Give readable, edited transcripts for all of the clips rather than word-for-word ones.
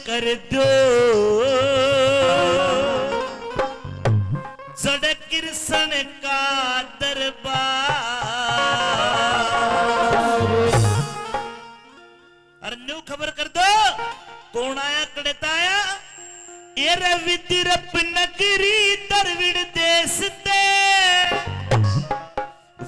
कर दो जड़ कृष्ण का दरबार। और न्यू खबर कर दो कौन आया कड़ता आया एरे विदिरप नगरी दरविड़ देश ते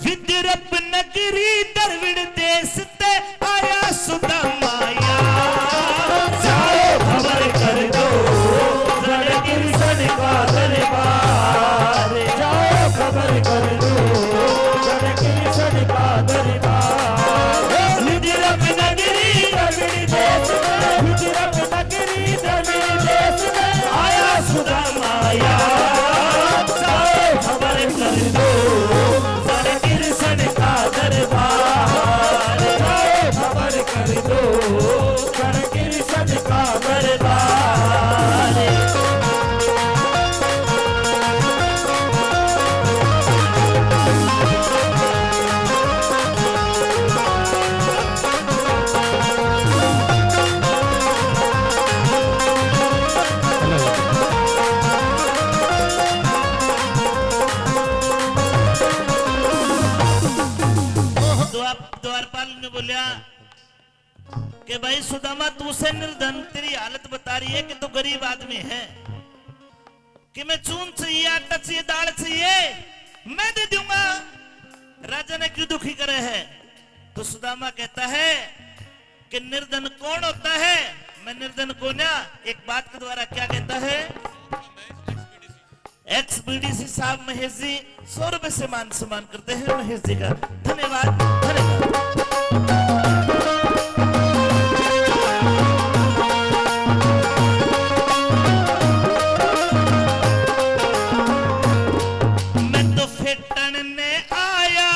विदिरप नगरी दरविड़ देश ते आया सुदामाया। जाओ खबर कर दो जड़ कृष्ण का दरबार। जाओ खबर कर दो जड़ कृष्ण का दरबार। विदिरप नगरी दरविड़ देश विदिरप नगरी दरविड़ देश आया सुदामाया। जाओ खबर कर दो जड़ कृष्ण का दरबार। जाओ खबर कर दो जड़ कृष्ण का दरबार। द्वारपाल ने बोलिया कि भाई सुदामा तू से निर्धन तेरी हालत बता रही है कि तू गरीब आदमी है कि मैं चून चाहिए आटा चाहिए दाल चाहिए मैं दे दूंगा। राजा ने क्यों दुखी करे है तो सुदामा कहता है कि निर्धन कौन होता है। मैं निर्धन को ना एक बात के द्वारा क्या कहता है एक्स-बीडीसी साहब महेश जी 100 रुपए से मान सम्मान करते हैं महेश जी का धन्यवाद धन्यवाद। मैं तो फेटन ने आया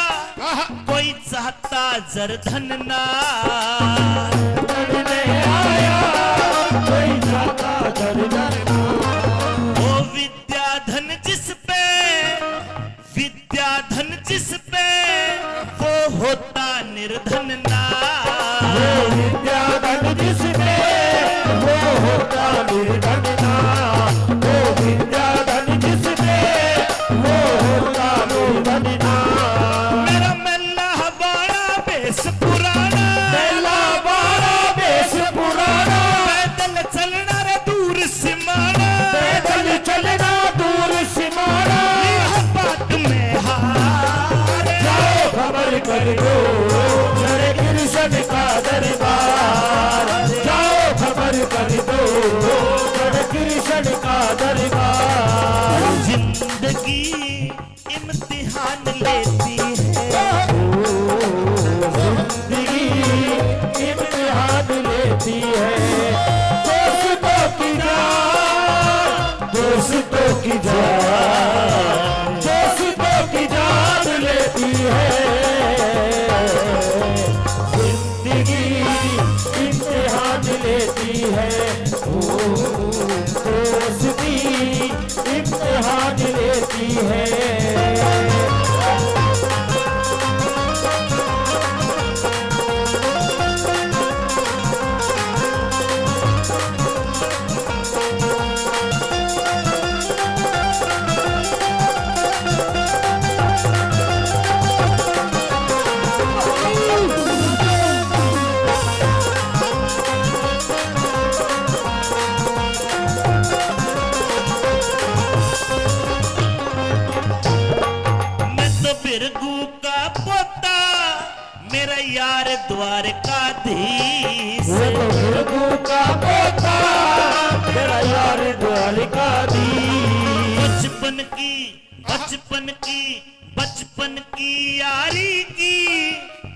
कोई चाहता जरधन ना आया कोई जाता दरबार। वो विद्याधन जिस पे वो होता निर्धन ना। विद्याधन जिस पे वो होता निर्धन ना। वो विद्याधन जिस पे वो होता निर्धन ना। मेरा मेला बाड़ा बेस पुराना मेला बाड़ा बेस पुराना। पैदल चलना रे दूर सिमाना पैदल चलना दूर सिमाना। यह बात में हार। जाओ खबर कर दो जड़ कृष्ण का दरबार। जाओ खबर कर दो जड़ कृष्ण का दरबार। जिंदगी इम्तिहान लेती है जिंदगी इम्तिहान लेती है। दोस्तों की जान दोस्तों की जान दोस्तों की जान लेती है। जिंदगी इम्तिहान लेती है। दोस्ती इम्तिहान लेती है। बिरगू का पोता मेरा यार द्वारकाधीश। बिरगू का पोता मेरा यार द्वारकाधीश। बचपन की यारी की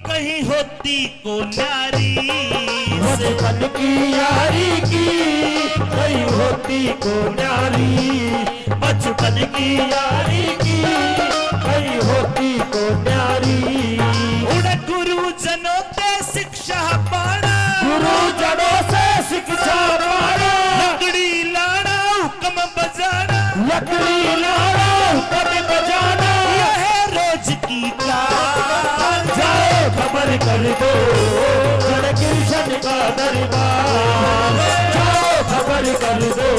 कहीं होती को नारी। बचपन की यारी की कहीं होती को नारी। बचपन की यारी की कहीं होती को न्यारी। उड़े गुरुजनों से शिक्षा पाना गुरुजनों से शिक्षा पाना। लकड़ी लाना हुक्म बजाना लकड़ी लाना हुक्म बजाना। यह है रोज की कार। जाओ खबर कर दो जड़ कृष्ण का दरबार। जाओ खबर कर दो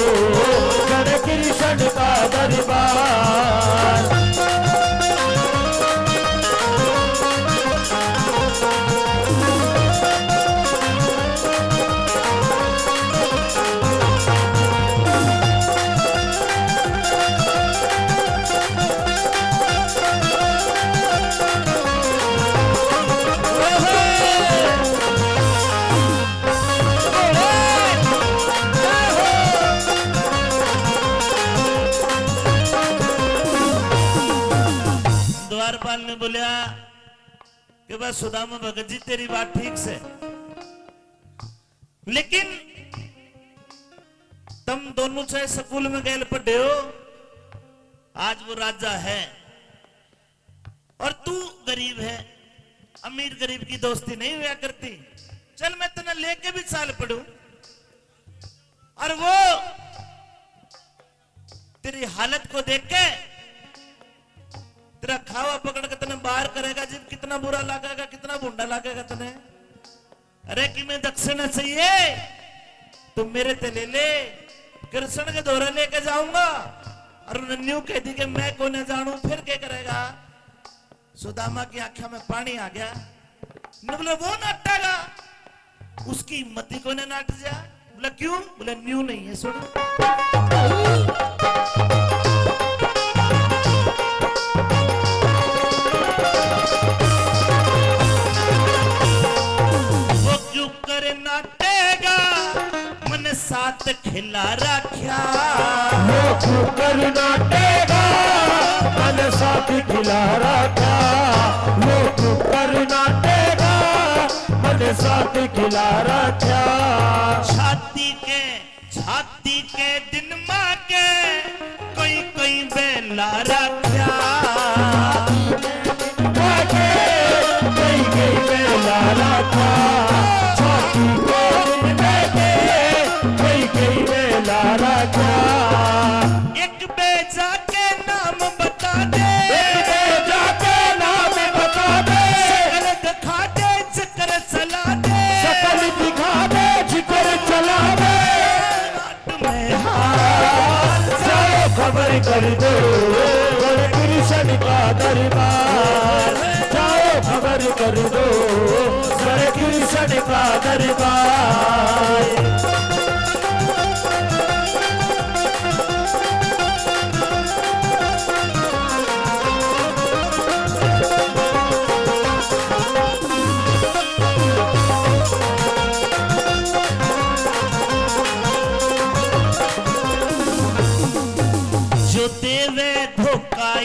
गण कृष्ण का दरबार। द्वारपाल ने बोला कि बस सुदामा भगत जी तेरी बात ठीक से, लेकिन तुम दोनों चाहे स्कूल में गए पढ़े हो, आज वो राजा है और तू गरीब है। अमीर गरीब की दोस्ती नहीं हुआ करती। चल मैं तुम्हें लेके भी साल पढ़ू और वो तेरी हालत को देख के तेरा खावा पकड़ के तने बाहर करेगा। जब कितना बुरा लगेगा, कितना भुंडा लगेगा तने। अरे कि मैं दक्षिणा चाहिए तुम मेरे ते ले ले, कृष्ण के दौरा लेके जाऊंगा और न्यू कह दी कि मैं को न जानू, फिर क्या करेगा। सुदामा की आंखों में पानी आ गया। ने बोले वो नाटेगा, उसकी मति को ने नाट जा। बोला क्यों? बोले न्यू नहीं है सुन। नाटेगा मन साथ खिला रखा, वो कुकर नाटेगा मन साथ खिला रखा, वो कुकर नाटेगा मन साथ खिला रखा। छाती के दिन माँ के कोई कोई बेला रखा, कोई कोई बेला रखा। एक बेजा के नाम बता दे, एक बेजा के नाम बता दे। शकल दिखा दे जिक्र चला दे, शकल दिखा दे जिक्र चला दे। नाट में हार जाओ खबर कर दो गण कृष्ण का दरबार। जाओ खबर कर दो गण कृष्ण का दरबार।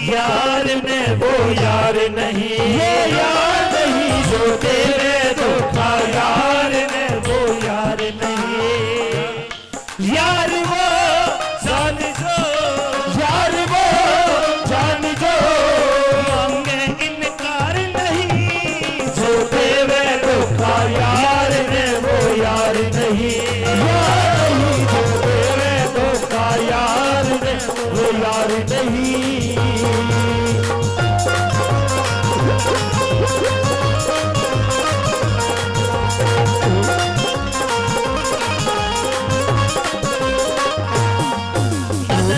यार ने वो यार नहीं, वो यार नहीं। जो तेरे धोखा यार ने वो यार नहीं। यार वो जान जो, यार वो जान जो, मांगे इनकार नहीं। जो तेरे धोखा यार ने वो यार नहीं। यार नहीं जो तेरे धोखा यार ने वो यार नहीं।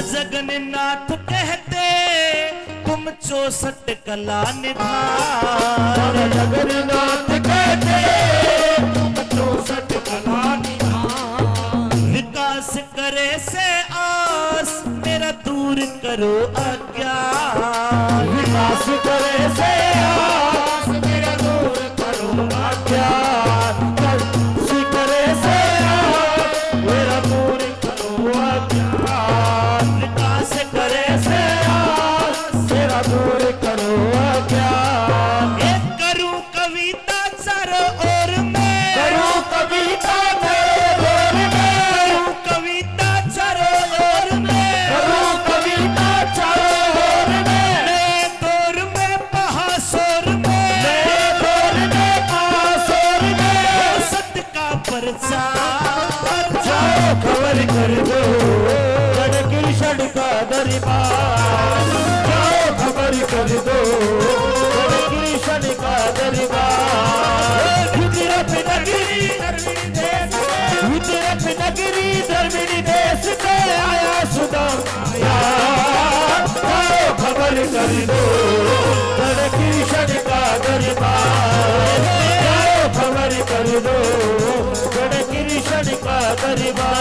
जगन्नाथ कहते तुम 64 कला निधान। जगन्नाथ कहते तुम 64 कला निधान। विकास करे से आस मेरा दूर करो अज्ञान। विकास करे से आस मेरा दूर करो अज्ञान। विकास करे से आस मेरा दूर करो अज्ञान। विकास करे से आस मेरा दूर करो अज्ञान। एक करूं कविता चारों ओर में, करूं कविता चारों ओर में, करूं कविता चारों ओर में, करूं कविता चारों ओर में। नए दौर में महाशोर में, नए दौर में महाशोर में सत्य का प्रचार। जाओ खबर कर दो गण कृष्ण का दरबार। जाओ खबर कर दो गण कृष्ण का दरबार। विद्यापति नगरी धर्मिणी देश, विद्यापति नगरी धर्मिणी देश। परिवार